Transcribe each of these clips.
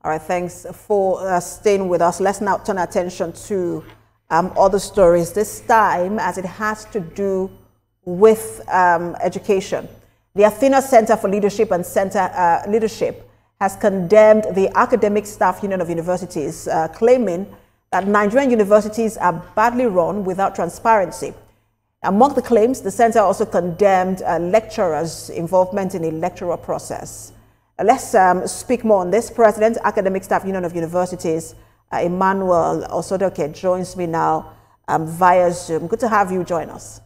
All right, thanks for staying with us. Let's now turn attention to other stories, this time as it has to do with education. The Athena Center for Leadership and Leadership has condemned the Academic Staff Union of Universities, claiming that Nigerian universities are badly run without transparency. Among the claims, the center also condemned lecturers' involvement in the electoral process. Let's speak more on this. President, Academic Staff Union of Universities, Emmanuel Osita joins me now via Zoom. Good to have you join us.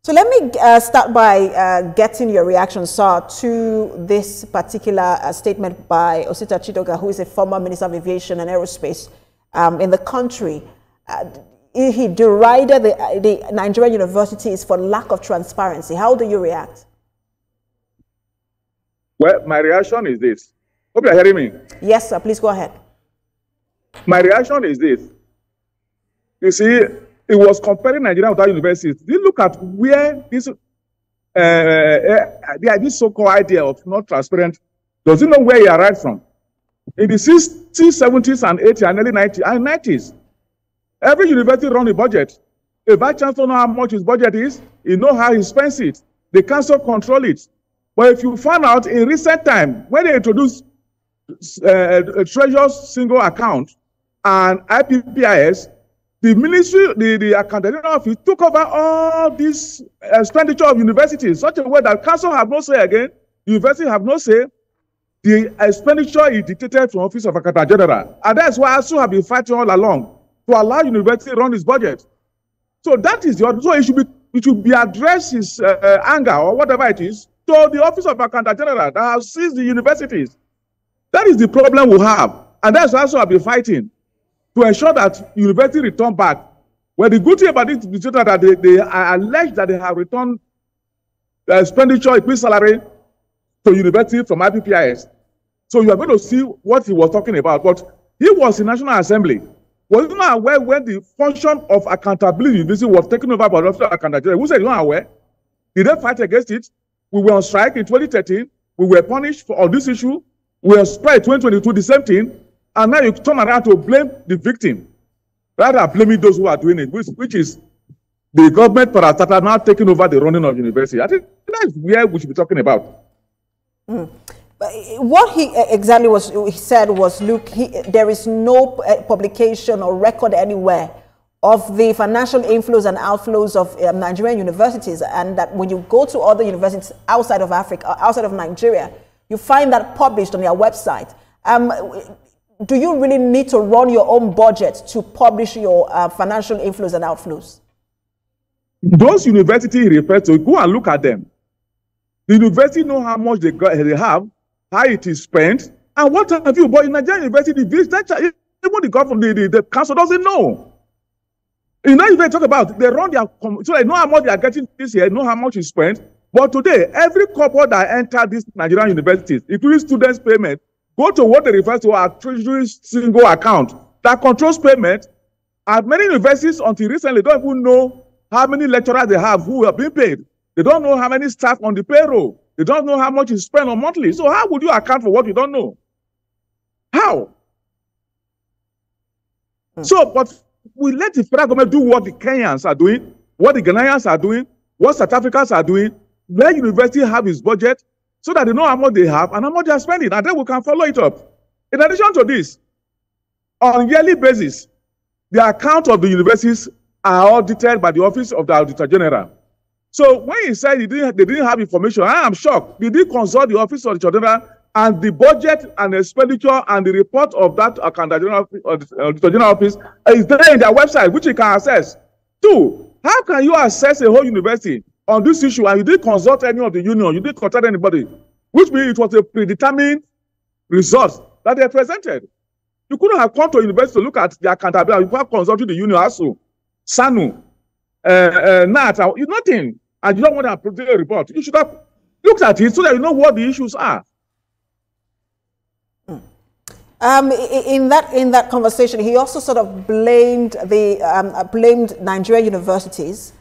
So let me start by getting your reaction, sir, to this particular statement by Osita Chidoka, who is a former Minister of Aviation and Aerospace in the country. He derided the Nigerian universities for lack of transparency. How do you react? Well, my reaction is this. Hope you're hearing me. Yes, sir. Please go ahead. My reaction is this. You see, it was comparing Nigerian universities. You look at where this so-called idea of not transparent, does it know where it arrived from? In the 60s, 70s, and 80s, and early 90s. Every university run a budget. A vice chancellor knows how much his budget is. He knows how he spends it. The council control it. But if you find out in recent time, when they introduced a treasurer's single account and IPPIS, the ministry, the accountant office took over all this expenditure of universities, such a way that council have no say again, university have no say. The expenditure is dictated from Office of Accountant General. And that's why ASUU have been fighting all along to allow university to run its budget. So that is the so it should be addressed his anger or whatever it is to the Office of Accountant General that has seized the universities. That is the problem we have. And that's also I've been fighting to ensure that university return back. Well, the good thing about it is that they allege that they have returned expenditure, increased salary to university from IPPIS. So you are going to see what he was talking about. But he was in National Assembly. Was he not aware when the function of accountability was taken over by the Office of Accountant General? Who said he was not aware? Did they fight against it? We were on strike in 2013. We were punished for this issue. We were spread 2022, the same thing. And now you turn around to blame the victim, rather than blaming those who are doing it, which is the government parastatal now taking over the running of university. I think that's where we should be talking about. What he exactly said was, look, there is no publication or record anywhere of the financial inflows and outflows of Nigerian universities, and that when you go to other universities outside of Africa, outside of Nigeria, you find that published on their website. Do you really need to run your own budget to publish your financial inflows and outflows? Those universities refer to, go and look at them. The university know how much they have, how it is spent, and what have you. But in Nigerian university, even the government, the council doesn't know. You know, if they talk about, they run their, so they know how much they are getting this year, know how much is spent. But today, every couple that enter these Nigerian universities, including students' payment, go to what they refer to as treasury single account that controls payment. And many universities, until recently, don't even know how many lecturers they have who are being paid. They don't know how many staff on the payroll. They don't know how much is spent on monthly. So how would you account for what you don't know? How? So, but we let the federal government do what the Kenyans are doing, what the Ghanaians are doing, what South Africans are doing, where university have its budget, so that they know how much they have and how much they are spending, and then we can follow it up. In addition to this, on a yearly basis, the account of the universities are audited by the Office of the Auditor General. So when he said they didn't have information, I am shocked. They did consult the Office of the Auditor General, and the budget and expenditure and the report of that Auditor General Office is there in their website, which you can access. Two, how can you assess a whole university on this issue and you didn't consult any of the union, you didn't consult anybody, which means it was a predetermined result that they presented. You couldn't have come to a university to look at the accountability. You have consulted the union, ASUU, SANU, NAT, nothing, and you don't want to produce a report. You should have looked at it so that you know what the issues are. In that conversation, he also sort of blamed the blamed Nigerian universities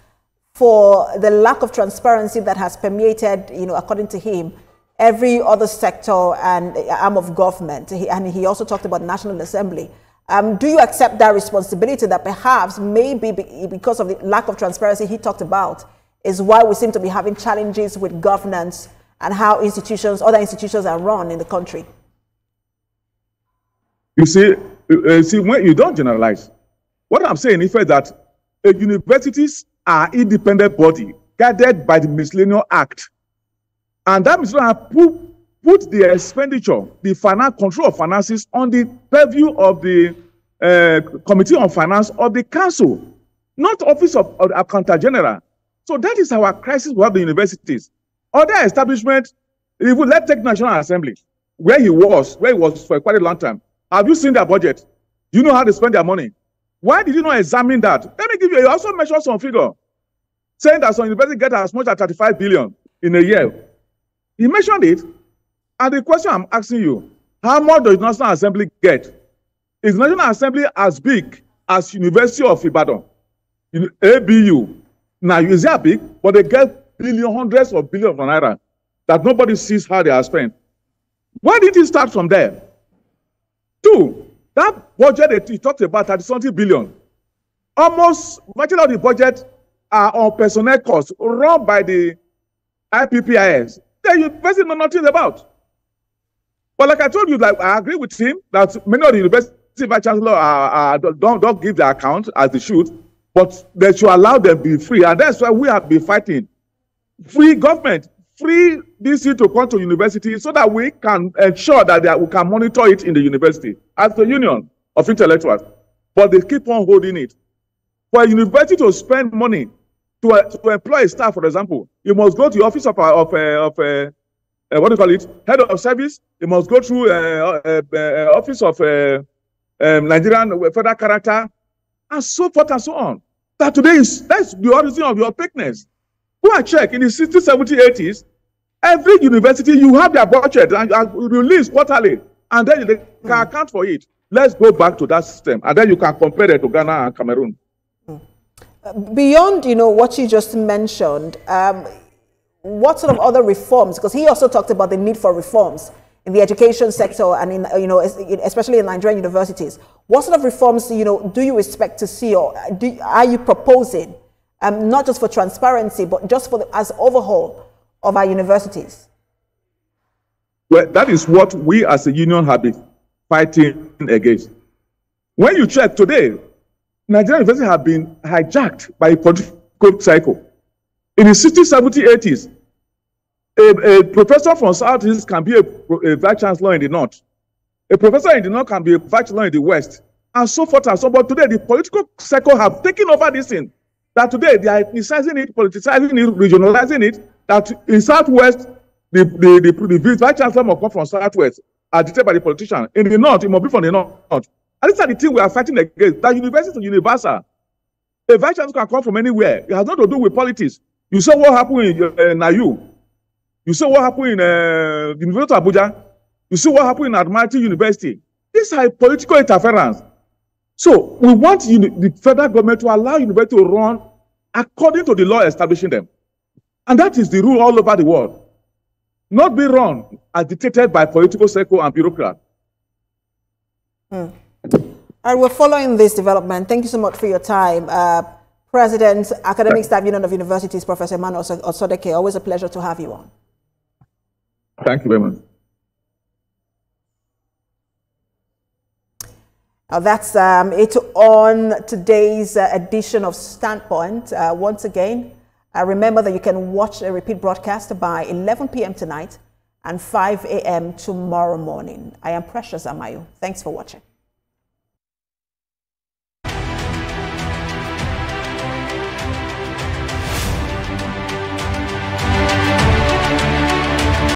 for the lack of transparency that has permeated, according to him, every other sector and arm of government. And he also talked about the National Assembly. Do you accept that responsibility that perhaps maybe because of the lack of transparency he talked about is why we seem to be having challenges with governance and how other institutions are run in the country? You see, when you don't generalize, what I'm saying is that universities are independent body guided by the Miscellaneous Act. And that Miscellaneous Act put the expenditure, the control of finances on the purview of the Committee on Finance of the Council, not Office of Accountant General. So that is our crisis we have the universities. Other establishments, let's take National Assembly, where he was for quite a long time. Have you seen their budget? Do you know how they spend their money? Why did you not examine that? Let me give you, he also mentioned some figure, saying that some universities get as much as 35 billion in a year. He mentioned it, and the question I'm asking you, how much does National Assembly get? Is National Assembly as big as University of Ibadan, ABU? Now, is that big? But they get hundreds of billions of naira that nobody sees how they are spent. Why did he start from there? Two, that budget that he talked about, 30-something billion, almost much of the budget are on personnel costs run by the IPPIS. The university know nothing about. But like I told you, I agree with him that many of the university vice chancellors don't give their account as they should, but they should allow them to be free. And that's why we have been fighting. Free government, free DC to come to university so that we can ensure that we can monitor it in the university as the union of intellectuals. But they keep on holding it. For a university to spend money to employ staff, for example, you must go to the office of what do you call it, head of service. You must go through office of Nigerian federal character, and so forth and so on. That's the origin of your opaqueness. Go and check in the 60s, 70s, 80s. Every university, you have their budget and release quarterly, and then they can account for it. Let's go back to that system, and then you can compare it to Ghana and Cameroon. Beyond, what you just mentioned, what sort of other reforms? Because he also talked about the need for reforms in the education sector and in, especially in Nigerian universities. What sort of reforms, do you expect to see, or are you proposing, not just for transparency, but just for as overhaul of our universities? Well, that is what we as a union have been fighting against. When you check today, Nigerian universities have been hijacked by a political cycle. In the 60s, 70s, 80s, a professor from Southeast can be a vice chancellor in the North. A professor in the North can be a vice chancellor in the West, and so forth and so on. But today, the political cycle have taken over this thing. That today, they are ethnicizing it, politicizing it, regionalizing it, that in Southwest, the vice chancellor must come from Southwest, are dictated by the politician. In the North, it must be from the North. And these are the things we are fighting against. That university is universal. A vice chancellor can come from anywhere. It has nothing to do with politics. You saw what happened in NIU. You saw what happened in the University of Abuja. You see what happened in Admiralty University. These are political interference. So we want the federal government to allow university to run according to the law establishing them. And that is the rule all over the world. Not be run as dictated by political circle and bureaucrats. And we're following this development. Thank you so much for your time. President, Academic Staff Union of Universities, Professor Emmanuel Osodeke, always a pleasure to have you on. Thank you very much. That's it on today's edition of Standpoint. Once again, remember that you can watch a repeat broadcast by 11 p.m. tonight and 5 a.m. tomorrow morning. I am Precious Amayo. Thanks for watching.